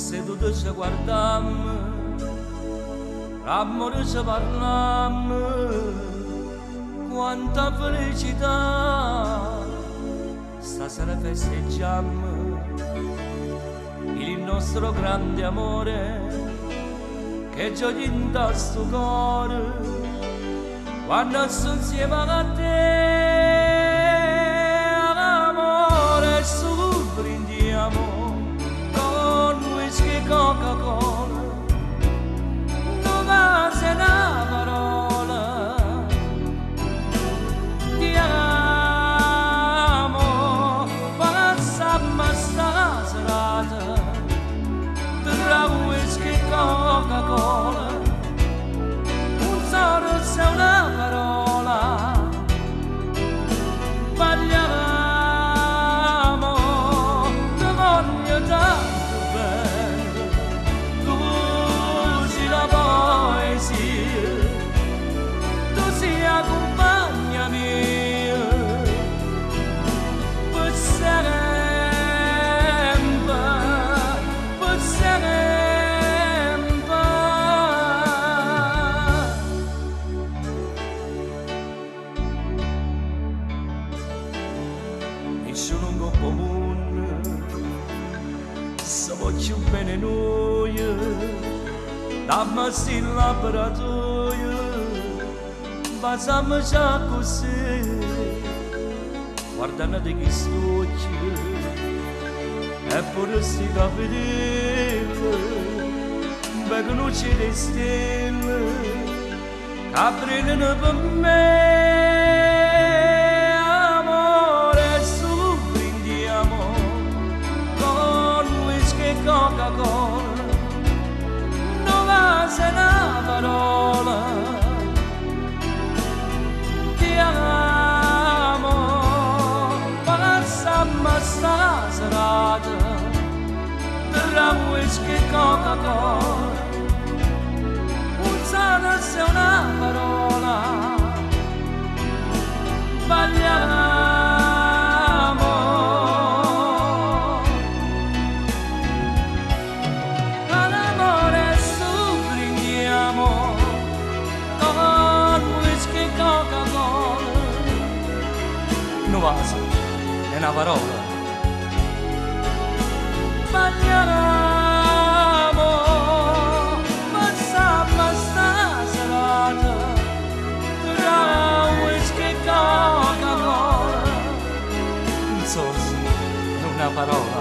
seduto ci guardammo, l'amore ci parlammo, quanta felicità, stasera festeggiamo il nostro grande amore che gioia in sto cuore quando sono insieme a te, amore, su brindiamo con whisky e Coca-Cola, non va se una parola, ti amo, passiamo sta serata tra whisky e Coca-Cola, un sorriso e una parola, parliamo, ti voglio tanto bene, tu sei la poesia, tu sei la compagna mia, per sempre, per sempre. Nessuno in comune, se voglio bene noi, dammi sti laboratorio, baciamoci così, guardando di chi stocchi, e pure sti capitelli, beccano le stelle, che brillano per me. Coca-Cola, non va se una parola, ti amo, passiamo sta serata tra whisky e Coca-Cola, un sorriso e una parola, balliamo. Non vaso, è una parola. Balliamo, passiamo sta serata tra whisky e Coca-Cola. Un sorso, è una parola.